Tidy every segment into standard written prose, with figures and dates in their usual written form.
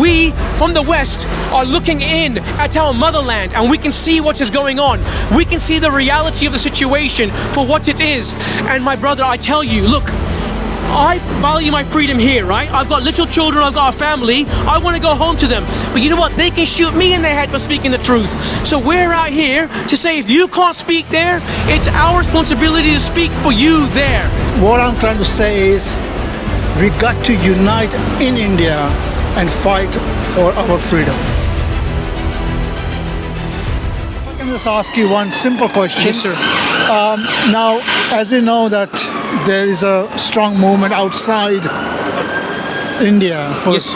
we from the West are looking in at our motherland, and we can see what is going on. We can see the reality of the situation for what it is. And my brother, I tell you, look, I value my freedom here, right? I've got little children, I've got a family, I want to go home to them. But you know what? They can shoot me in the head for speaking the truth. So we're out here to say if you can't speak there, it's our responsibility to speak for you there. What I'm trying to say is we got to unite in India and fight for our freedom. If I can just ask you one simple question. Yes, sir. Now, as you know that there is a strong movement outside India. Yes.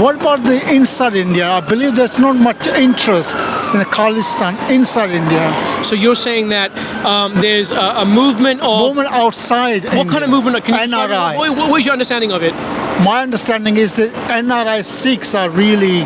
What about the inside India? I believe there's not much interest in the Khalistan inside India. So you're saying that there's a movement of... Movement outside What kind of movement? Can you NRI. What is your understanding of it? My understanding is that NRI Sikhs are really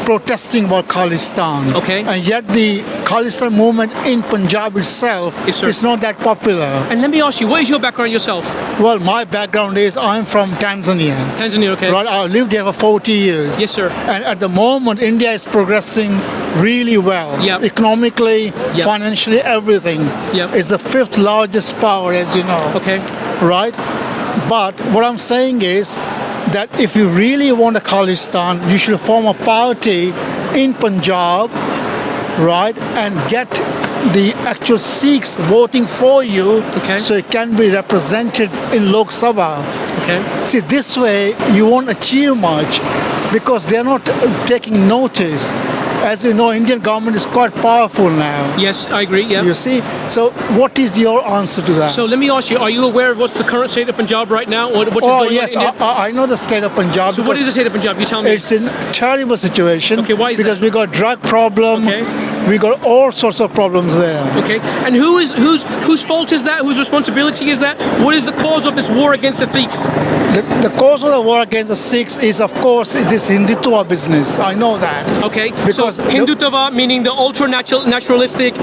protesting about Khalistan. Okay. And yet the Khalistan movement in Punjab itself Yes, is not that popular. And let me ask you, what is your background yourself? Well, my background is I'm from Tanzania. Tanzania, okay. Right, I lived here for 40 years. Yes, sir. And at the moment, India is progressing really well. Yep. Economically, Yep. financially, everything. Yep. It's the 5th largest power, as you know. Okay. Right? But what I'm saying is that if you really want a Khalistan, you should form a party in Punjab, right? And get the actual Sikhs voting for you, Okay. so it can be represented in Lok Sabha. Okay. See, this way you won't achieve much because they're not taking notice. As you know, Indian government is quite powerful now. Yes, I agree, yeah. You see? So what is your answer to that? So let me ask you, are you aware of what's the current state of Punjab right now? What is going yes, on in India? I know the state of Punjab. So what is the state of Punjab? You tell me. It's in terrible situation. Okay, why is because that? we got drug problem. Okay. We got all sorts of problems there. Okay, and whose fault is that? Whose responsibility is that? What is the cause of this war against the Sikhs? The cause of the war against the Sikhs is, of course, this Hindutva business. I know that. Okay, Because so Hindutva meaning the ultra-naturalistic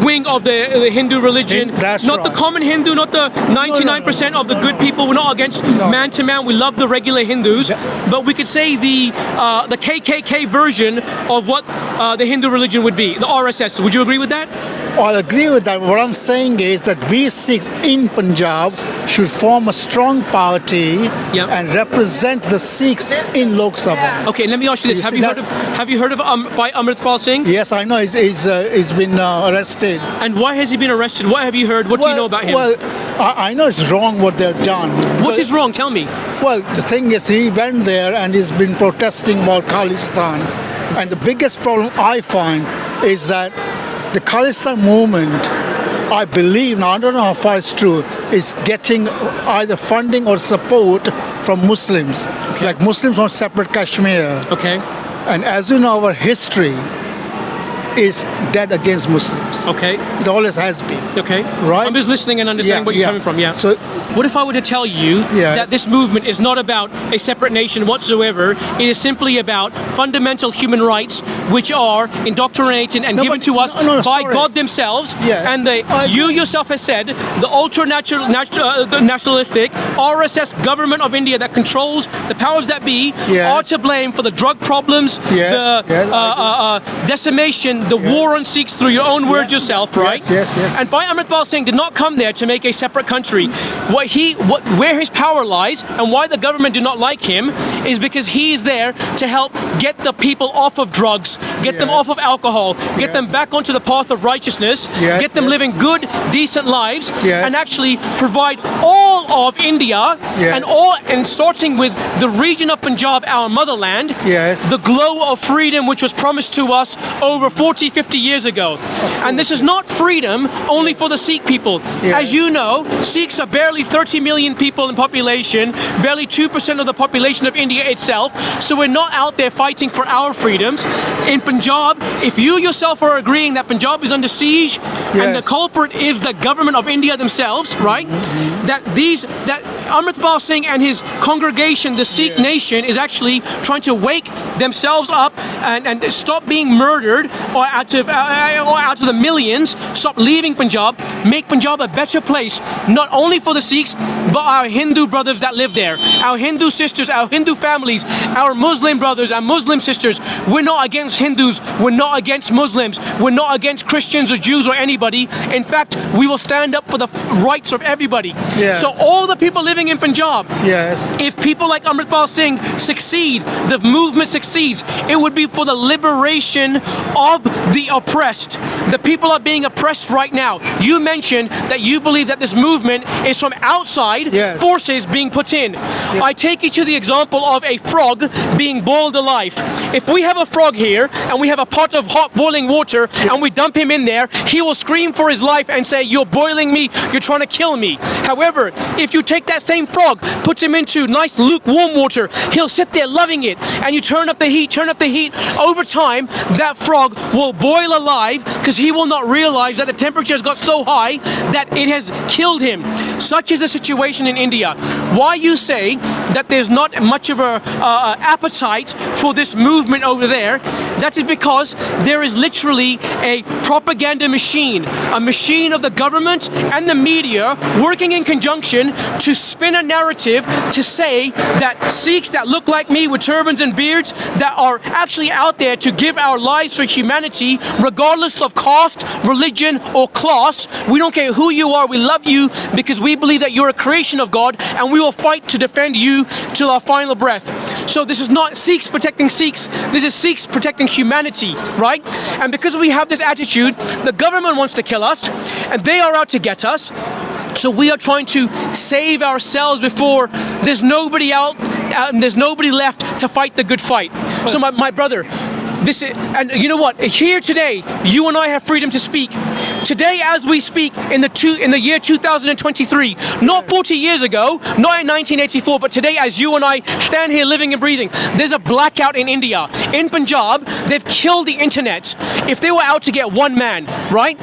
wing of the Hindu religion. That's not right. the common Hindu, not the 99% of the good people. We're not against No. man to man. We love the regular Hindus. But we could say the KKK version of what the Hindu religion would be, the RSS. Would you agree with that? I'll agree with that. What I'm saying is that we Sikhs in Punjab should form a strong party Yep. and represent the Sikhs in Lok Sabha. Okay, let me ask you this: You Have see you that- heard of Bhai Amritpal Singh? Yes, I know he's been arrested. And why has he been arrested? What have you heard? What do you know about him? Well, I know it's wrong what they've done. What But- is wrong? Tell me. Well, the thing is, he went there and he's been protesting about Khalistan. And the biggest problem I find is that the Khalistan movement, I believe, now I don't know how far it's true, is getting either funding or support from Muslims. Okay. Like Muslims want separate Kashmir. Okay. And as you know, our history is dead against Muslims. Okay. It always has been. Okay. Right? I'm just listening and understanding where you're coming from. Yeah. So What if I were to tell you Yes. that this movement is not about a separate nation whatsoever? It is simply about fundamental human rights, which are indoctrinated and given but- to us no, by sorry. God themselves. Yeah. And you yourself has said the the nationalistic RSS government of India that controls the powers that be Yes. are to blame for the drug problems, Yes, the yes, decimation, the war on Sikhs through your own words Yeah. yourself, right? Yes, yes. And Bhai Amritpal Singh did not come there to make a separate country. Where his power lies and why the government do not like him is because he is there to help get the people off of drugs, get them Yes. off of alcohol, get Yes. them back onto the path of righteousness, Yes, get them yes. living good, decent lives, Yes. and actually provide all of India Yes. and starting with the region of Punjab, our motherland, Yes. the glow of freedom which was promised to us over 40, 50 years ago. And this is not freedom only for the Sikh people. Yes. As you know, Sikhs are barely 30 million people in population, barely 2% of the population of India itself. So we're not out there fighting for our freedoms. In Punjab, if you yourself are agreeing that Punjab is under siege and the Yes. culprit is the government of India themselves, right? that Amritpal Singh and his congregation, the Sikh nation, is actually trying to wake themselves up and stop being murdered or out of the millions, stop leaving Punjab, make Punjab a better place, not only for the Sikhs, but our Hindu brothers that live there, our Hindu sisters, our Hindu families, our Muslim brothers, our Muslim sisters. We're not against Hindus, we're not against Muslims, we're not against Christians or Jews or anybody. In fact, we will stand up for the rights of everybody. Yes. So all the people living in Punjab, Yes. if people like Amritpal Singh succeed, the movement succeeds, it would be for the liberation of the oppressed. The people are being oppressed right now. You mentioned that you believe that this movement is from outside Yes. forces being put in. I take you to the example of a frog being boiled alive. If we have a frog here and we have a pot of hot boiling water and we dump him in there, he will scream for his life and say, "You're boiling me, you're trying to kill me." However, if you take that same frog, put him into nice lukewarm water, he'll sit there loving it, and you turn up the heat, over time, that frog will boil alive because he will not realize that the temperature has got so high that it has killed him. Such is the situation in India. Why you say that there's not much of a appetite for this movement over there, that is because there is literally a propaganda machine, a machine of the government and the media working in conjunction to spin a narrative to say that Sikhs that look like me with turbans and beards that are actually out there to give our lives for humanity regardless of caste, religion or class. We don't care who you are, we love you because we believe that you're a creation of God and we will fight to defend you till our final breath. So this is not Sikhs protecting Sikhs, this is Sikhs protecting humanity, right? And because we have this attitude, the government wants to kill us and they are out to get us. So we are trying to save ourselves before there's nobody out, and there's nobody left to fight the good fight. So my brother, this is, and you know what? Here today, you and I have freedom to speak. Today, as we speak, in the year 2023, not 40 years ago, not in 1984, but today, as you and I stand here living and breathing, there's a blackout in India. In Punjab, they've killed the internet. If they were out to get one man, right?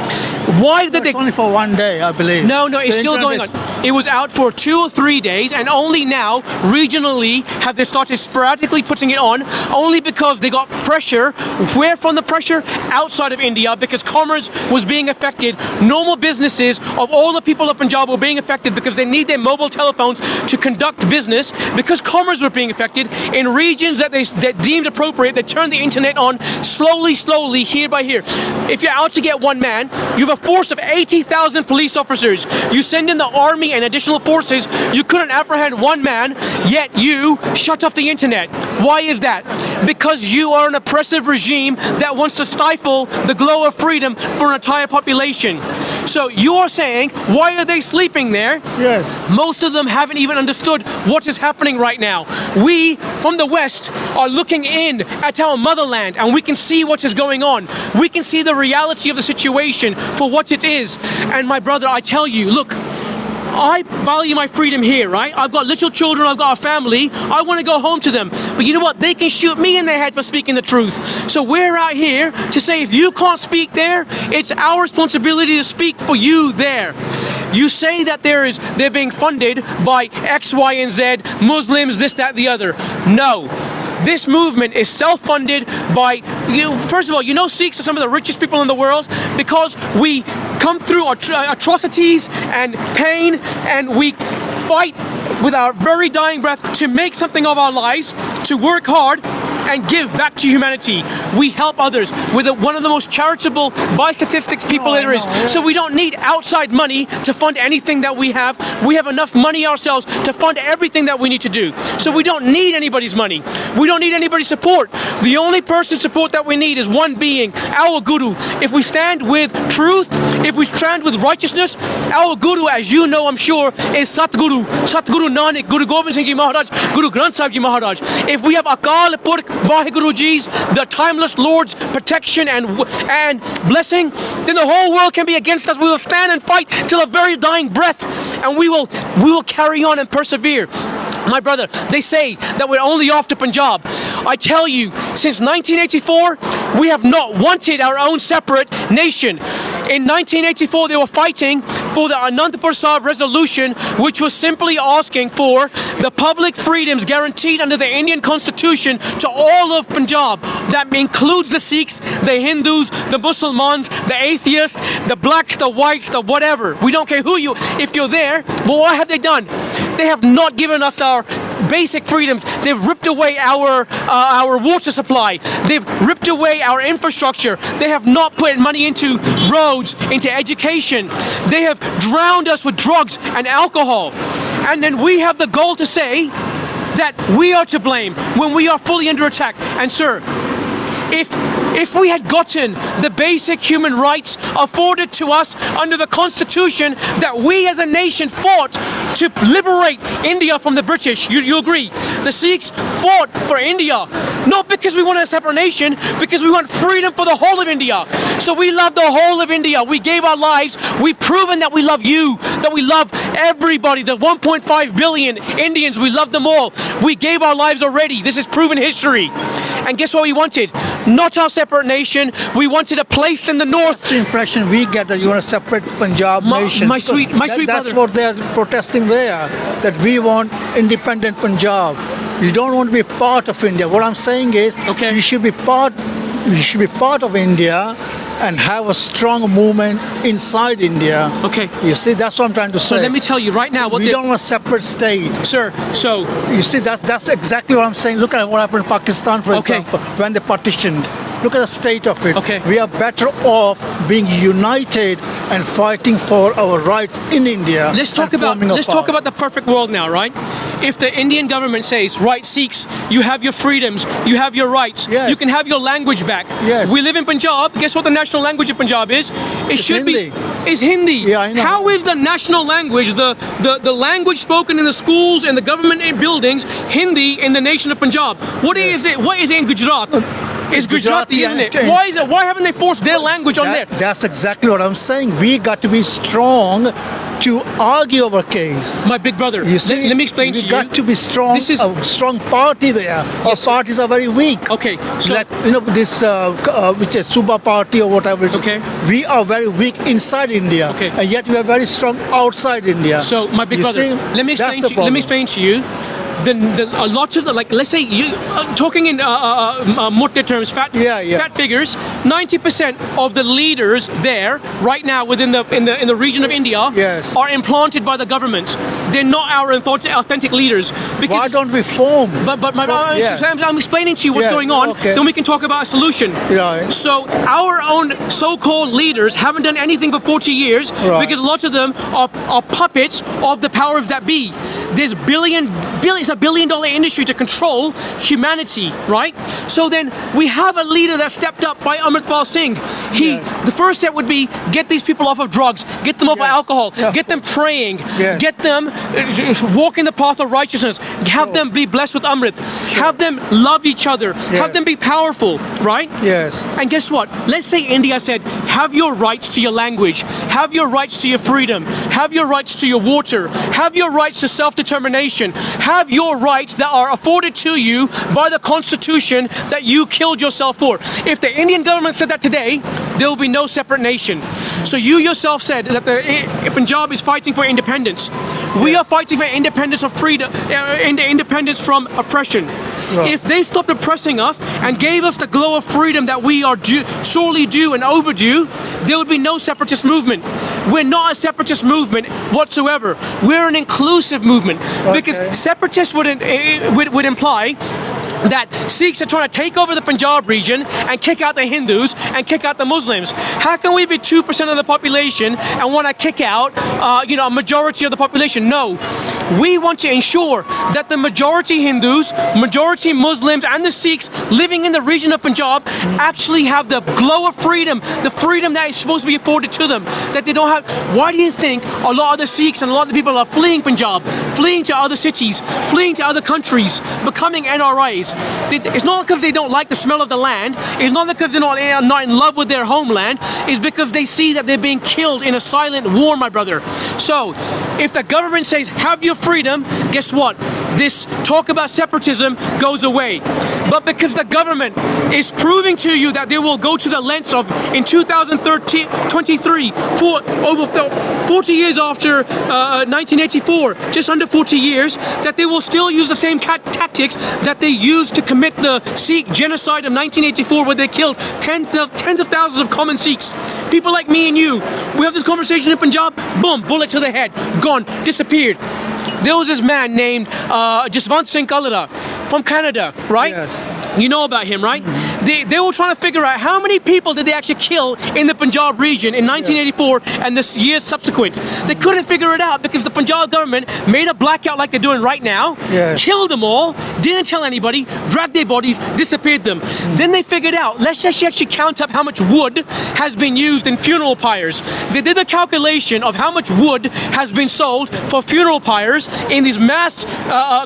Why did they? Only for one day, I believe. No, it's still going on. It was out for 2 or 3 days, and only now, regionally, have they started sporadically putting it on, only because they got pressure. Where from the pressure? Outside of India, because commerce was being affected. Normal businesses of all the people of Punjab were being affected because they need their mobile telephones to conduct business, because commerce were being affected. In regions that they deemed appropriate, they turned the internet on slowly, here by here. If you're out to get one man, you have a force of 80,000 police officers. You send in the army and additional forces, you couldn't apprehend one man, yet you shut off the internet. Why is that? Because you are an oppressive regime that wants to stifle the glow of freedom for an entire population. So you are saying, why are they sleeping there? Yes. Most of them haven't even understood what is happening right now. We, from the West, are looking in at our motherland and we can see what is going on. We can see the reality of the situation for what it is. And my brother, I tell you, look, I value my freedom here, right? I've got little children, I've got a family, I want to go home to them. But you know what? They can shoot me in the head for speaking the truth. So we're out here to say if you can't speak there, it's our responsibility to speak for you there. You say that they're being funded by X, Y, and Z, Muslims, this, that, the other. No. This movement is self-funded by, first of all, you know Sikhs are some of the richest people in the world because we come through atrocities and pain and we fight with our very dying breath to make something of our lives, to work hard and give back to humanity. We help others. We're one of the most charitable, by statistics, people there is. So we don't need outside money to fund anything that we have. We have enough money ourselves to fund everything that we need to do. So we don't need anybody's money. We don't need anybody's support. The only person's support that we need is one being, our Guru. If we stand with truth, if we stand with righteousness, our Guru, as you know, I'm sure, is Satguru. Satguru Nanak, Guru Gobind Singh Ji Maharaj, Guru Granth Sahib Ji Maharaj. If we have Akal Purkh WhyGuru Ji's, the timeless Lord's protection and blessing, then the whole world can be against us. We will stand and fight till a very dying breath, and we will carry on and persevere. My brother, they say that we're only off to Punjab. I tell you, since 1984, we have not wanted our own separate nation. In 1984, they were fighting for the Anandpur Sahib resolution, which was simply asking for the public freedoms guaranteed under the Indian Constitution to all of Punjab. That includes the Sikhs, the Hindus, the Muslims, the atheists, the blacks, the whites, the whatever. We don't care who you, if you're there. But what have they done? They have not given us our basic freedoms. They've ripped away our water supply. They've ripped away our infrastructure. They have not put money into roads, into education. They have drowned us with drugs and alcohol. And then we have the goal to say that we are to blame when we are fully under attack. And sir, if we had gotten the basic human rights afforded to us under the Constitution that we as a nation fought to liberate India from the British, you agree? The Sikhs fought for India, not because we wanted a separate nation, because we want freedom for the whole of India. So we love the whole of India. We gave our lives. We've proven that we love you, that we love everybody, the 1.5 billion Indians. We love them all. We gave our lives already. This is proven history. And guess what we wanted? Not our separate nation. We wanted a place in the north. That's the impression we get, that you want a separate Punjab nation. My sweet brother. That's what they are protesting there, that we want independent Punjab. You don't want to be part of India. What I'm saying is, okay, you should be part of India and have a strong movement inside India. Okay. You see, that's what I'm trying to say. So let me tell you right now what we don't want a separate state. Sir, so you see, that's exactly what I'm saying. Look at what happened in Pakistan, for example, when they partitioned. Look at the state of it. Okay. We are better off being united and fighting for our rights in India. Let's talk about the perfect world now, right? If the Indian government says, right, Sikhs, you have your freedoms, you have your rights, yes, you can have your language back. Yes. We live in Punjab. Guess what the national language of Punjab is? It's Hindi. Is Hindi. Yeah, I know. How is the national language, the language spoken in the schools and the government buildings, Hindi in the nation of Punjab? What is it? What is it in Gujarat? It's Gujarati, isn't it? Why haven't they forced their language on there? That's exactly what I'm saying. We got to be strong to argue our case. My big brother, you see, let me explain to you. We got to be strong. This is a strong party there. Yes, our parties are very weak. Okay, so like this, which is Suba party or whatever. Okay. We are very weak inside India, okay, and yet we are very strong outside India. So my big brother, let me explain to you. A lot of the, like, let's say you talking in motte terms, fat figures. 90% of the leaders there right now within the region of India, yes, are implanted by the government. They're not our authentic leaders. Because why don't we form? I'm explaining to you what's going on. Okay. Then we can talk about a solution. Right. So our own so-called leaders haven't done anything for 40 years, right, because a lot of them are puppets of the powers that be. There's it's a $1 billion industry to control humanity, right? So then we have a leader that stepped up, Bhai Amritpal Singh. The first step would be get these people off of drugs, get them off of alcohol, get them praying, get them walking the path of righteousness, have them be blessed with Amrit, have them love each other, have them be powerful, right? Yes. And guess what? Let's say India said, have your rights to your language, have your rights to your freedom, have your rights to your water, have your rights to self-determination, have your rights that are afforded to you by the Constitution that you killed yourself for. If the Indian government said that today, there will be no separate nation. So you yourself said that Punjab is fighting for independence. We are fighting for independence of freedom, independence from oppression. Right. If they stopped oppressing us and gave us the glow of freedom that we are sorely due and overdue, there would be no separatist movement. We're not a separatist movement whatsoever. We're an inclusive movement. Okay. Because separatists would imply that Sikhs are trying to take over the Punjab region and kick out the Hindus and kick out the Muslims. How can we be 2% of the population and want to kick out, a majority of the population? No. We want to ensure that the majority Hindus, majority Muslims, and the Sikhs living in the region of Punjab actually have the glow of freedom, the freedom that is supposed to be afforded to them, that they don't have. Why do you think a lot of the Sikhs and a lot of the people are fleeing Punjab, fleeing to other cities, fleeing to other countries, becoming NRIs? It's not because they don't like the smell of the land. It's not because they're not in love with their homeland. It's because they see that they're being killed in a silent war, my brother. So, if the government says, have your freedom, guess what? This talk about separatism goes away. But because the government is proving to you that they will go to the lengths of, in 2023, for over 40 years after 1984, just under 40 years, that they will still use the same tactics that they used to commit the Sikh genocide of 1984, where they killed tens of thousands of common Sikhs. People like me and you, we have this conversation in Punjab, boom, bullet to the head, gone, disappeared. There was this man named Jagmeet Singh Ji from Canada, right? Yes. You know about him, right? They were trying to figure out how many people did they actually kill in the Punjab region in 1984 and the years subsequent. They couldn't figure it out because the Punjab government made a blackout like they're doing right now, killed them all, didn't tell anybody, dragged their bodies, disappeared them. Then they figured out, let's actually count up how much wood has been used in funeral pyres. They did a calculation of how much wood has been sold for funeral pyres in these mass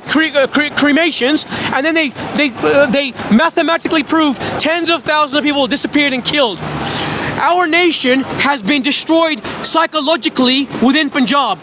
cremations, and then they mathematically proved tens of thousands of people disappeared and killed. Our nation has been destroyed psychologically within Punjab.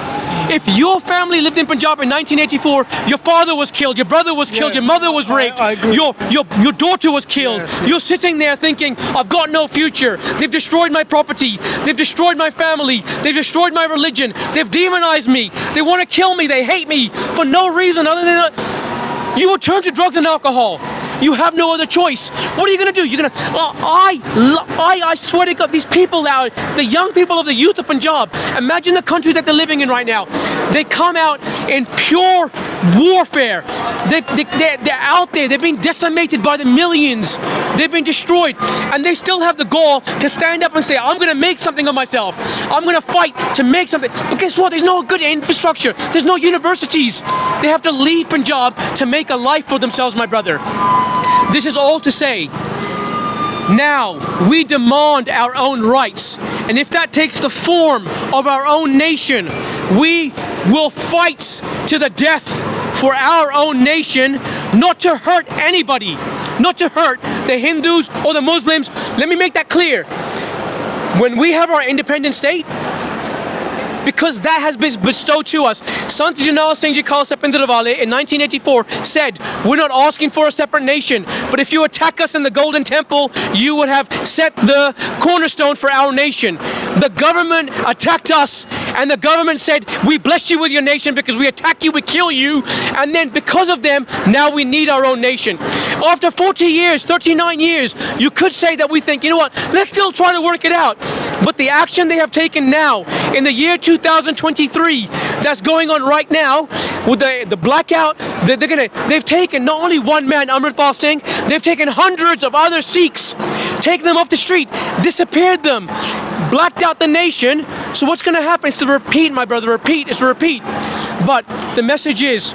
If your family lived in Punjab in 1984, your father was killed, your brother was killed, your mother was raped, I agree. your daughter was killed. Yes. You're sitting there thinking, I've got no future. They've destroyed my property. They've destroyed my family. They've destroyed my religion. They've demonized me. They want to kill me. They hate me for no reason other than that. You will turn to drugs and alcohol. You have no other choice. What are you going to do? You're going to... I swear to God, these people out, the young people of the youth of Punjab, imagine the country that they're living in right now. They come out in pure warfare. They're out there. They've been decimated by the millions. They've been destroyed. And they still have the gall to stand up and say, I'm going to make something of myself. I'm going to fight to make something. But guess what? There's no good infrastructure. There's no universities. They have to leave Punjab to make a life for themselves, my brother. This is all to say, now we demand our own rights. And if that takes the form of our own nation, we will fight to the death for our own nation, not to hurt anybody, not to hurt the Hindus or the Muslims. Let me make that clear. When we have our independent state, because that has been bestowed to us. Sant Janal Singh Ji Khalsa Pindrawale in 1984 said, we're not asking for a separate nation, but if you attack us in the Golden Temple, you would have set the cornerstone for our nation. The government attacked us, and the government said, we bless you with your nation because we attack you, we kill you, and then because of them, now we need our own nation. After 40 years, 39 years, you could say that we think, you know what, let's still try to work it out. But the action they have taken now, in the year 2023, that's going on right now, with the blackout, they've taken not only one man, Amritpal Singh, they've taken hundreds of other Sikhs, taken them off the street, disappeared them, blacked out the nation. So what's going to happen? It's a repeat, my brother, repeat, it's a repeat. But the message is,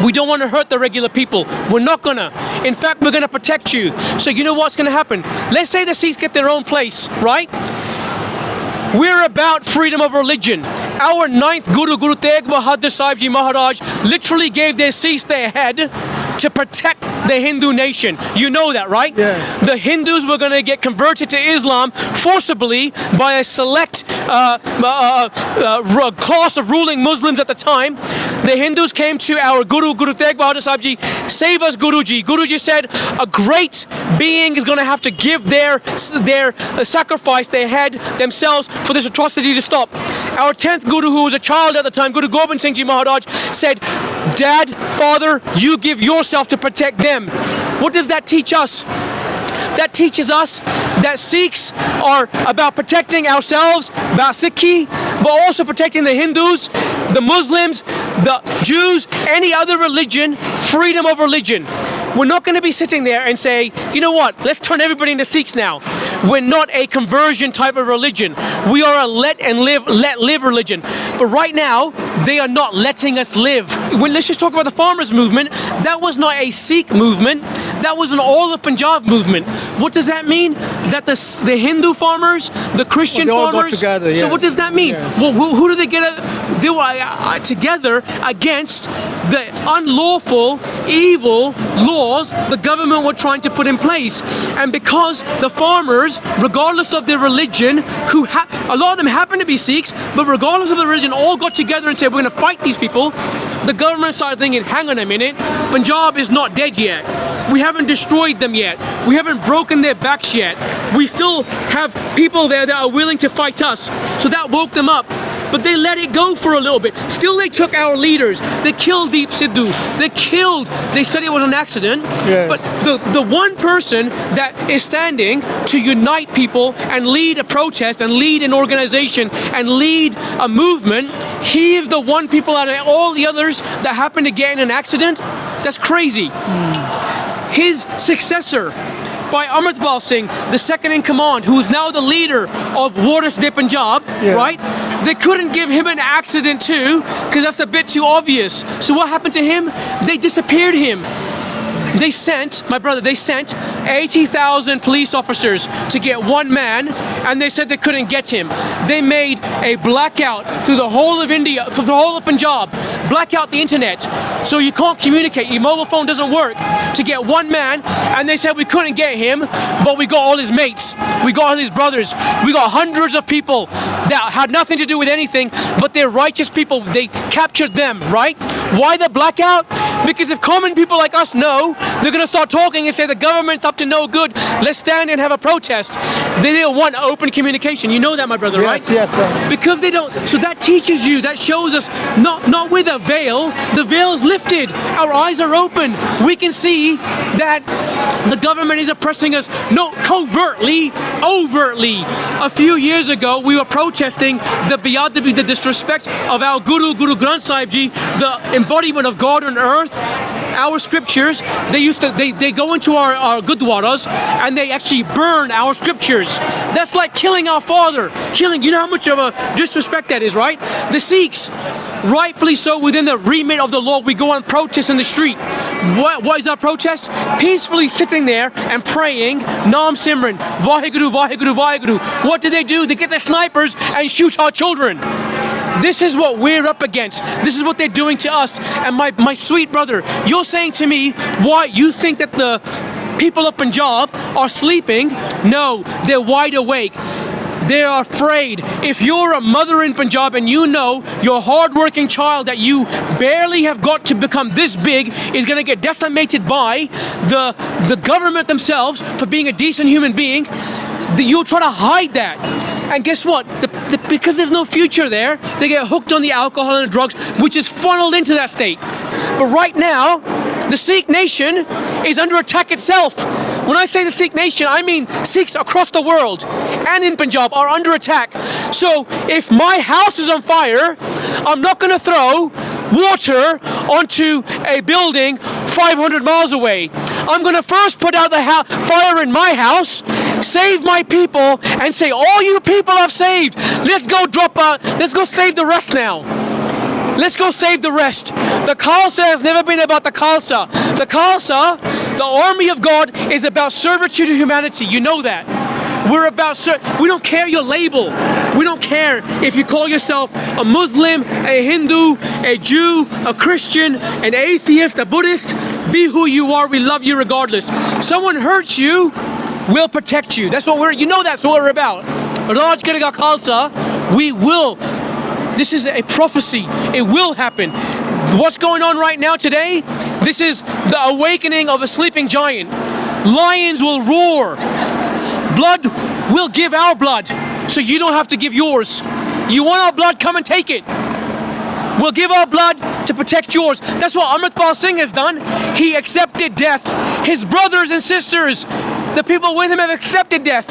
we don't want to hurt the regular people. We're not gonna. In fact, we're gonna protect you. So you know what's gonna happen? Let's say the Sikhs get their own place, right? We're about freedom of religion. Our 9th Guru, Guru Tegh Bahadur Sahib Ji Maharaj, literally gave their Sikhs their head to protect the Hindu nation. You know that, right? Yes. The Hindus were going to get converted to Islam forcibly by a select class of ruling Muslims at the time. The Hindus came to our Guru, Guru Tegh Bahadur Sahib Ji, save us Guruji. Guruji said, a great being is going to have to give their sacrifice, their head, themselves, for this atrocity to stop. Our 10th Guru, who was a child at the time, Guru Gobind Singh Ji Maharaj, said, Dad, Father, you give yourself to protect them. What does that teach us? That teaches us that Sikhs are about protecting ourselves, about Sikhi, but also protecting the Hindus, the Muslims, the Jews, any other religion, freedom of religion. We're not going to be sitting there and say, you know what, let's turn everybody into Sikhs now. We're not a conversion type of religion. We are a let live religion. But right now, they are not letting us live. Let's just talk about the farmers' movement. That was not a Sikh movement. That was an all of Punjab movement. What does that mean? That the Hindu farmers, the Christian all farmers. got together, yes. So what does that mean? Yes. Well, who do they get? They were together against the unlawful, evil laws the government were trying to put in place. And because the farmers, regardless of their religion, a lot of them happen to be Sikhs, but regardless of the religion, all got together and said, we're going to fight these people. The government started thinking, hang on a minute, Punjab is not dead yet. We haven't destroyed them yet. We haven't broken their backs yet. We still have people there that are willing to fight us. So that woke them up. But they let it go for a little bit. Still, they took our leaders. They killed Deep Sidhu. They said it was an accident. Yes. But the one person that is standing to unite people and lead a protest and lead an organization and lead a movement, he is the one people out of all the others that happen to get in an accident. That's crazy. His successor, Bhai Amritpal Singh, the second in command, who is now the leader of Waris de Punjab, right? They couldn't give him an accident too, because that's a bit too obvious. So what happened to him? They disappeared him. They sent 80,000 police officers to get one man, and they said they couldn't get him. They made a blackout through the whole of India, for the whole of Punjab, blackout the internet, so you can't communicate, your mobile phone doesn't work, to get one man, and they said we couldn't get him, but we got all his mates, we got all his brothers, we got hundreds of people that had nothing to do with anything, but they're righteous people, they captured them, right? Why the blackout? Because if common people like us know, they're going to start talking and say the government's up to no good, let's stand and have a protest. They don't want open communication. You know that, my brother, right? Yes, sir. Because they don't. So that teaches you, that shows us, not with a veil, the veil is lifted. Our eyes are open. We can see that the government is oppressing us, not covertly, overtly. A few years ago, we were protesting the disrespect of our Guru Granth Sahib Ji, the embodiment of God on earth. Our scriptures, they go into our gurdwaras and they actually burn our scriptures. That's like killing our father. You know how much of a disrespect that is, right? The Sikhs, rightfully so, within the remit of the law, we go on protest in the street. What is our protest? Peacefully sitting there and praying, Naam Simran, WhyGuru, WhyGuru, WhyGuru. What do? They get their snipers and shoot our children. This is what we're up against. This is what they're doing to us. And my sweet brother, you're saying to me, why you think that the people of Punjab are sleeping? No, they're wide awake. They are afraid. If you're a mother in Punjab and you know your hardworking child that you barely have got to become this big is going to get decimated by the government themselves for being a decent human being, you'll try to hide that. And guess what? Because there's no future there, they get hooked on the alcohol and the drugs, which is funneled into that state. But right now, the Sikh nation is under attack itself. When I say the Sikh nation, I mean Sikhs across the world and in Punjab are under attack. So if my house is on fire, I'm not going to throw water onto a building 500 miles away. I'm going to first put out the fire in my house, save my people, and say, all you people I've saved, let's go save the rest now. Let's go save the rest. The Khalsa has never been about the Khalsa. The Khalsa, the army of God, is about servitude to humanity. You know that. We're about, we don't care your label. We don't care if you call yourself a Muslim, a Hindu, a Jew, a Christian, an atheist, a Buddhist. Be who you are. We love you regardless. Someone hurts you, we'll protect you. That's what that's what we're about. Raj Karega Khalsa, we will. This is a prophecy. It will happen. What's going on right now today? This is the awakening of a sleeping giant. Lions will roar. Blood will give our blood, so you don't have to give yours. You want our blood? Come and take it. We'll give our blood to protect yours. That's what Amritpal Singh has done. He accepted death. His brothers and sisters, the people with him, have accepted death.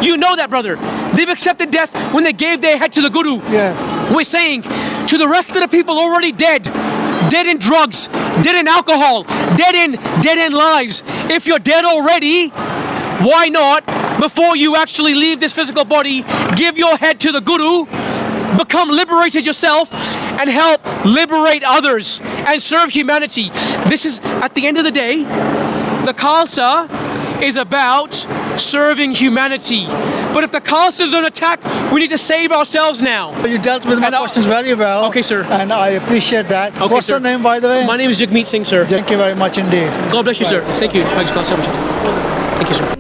You know that, brother. They've accepted death when they gave their head to the Guru. Yes. We're saying to the rest of the people already dead in drugs, dead in alcohol, dead in lives. If you're dead already, why not, before you actually leave this physical body, give your head to the Guru, become liberated yourself, and help liberate others and serve humanity. This is, at the end of the day, the Khalsa is about serving humanity. But if the Khalsa is on attack, we need to save ourselves now. You dealt with my questions very well. Okay, sir. And I appreciate that. Okay, What's sir. your name, by the way? My name is Jagmeet Singh, sir. Thank you very much indeed. God bless you, sir. Thank you. Thank you, sir.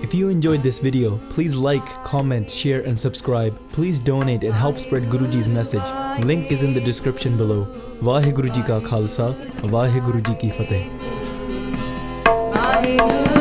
If you enjoyed this video, please like, comment, share and subscribe. Please donate and help spread Guruji's message. Link is in the description below. WhyGuru Ji Ka Khalsa, WhyGuru Ji Ki Fateh. WhyGuru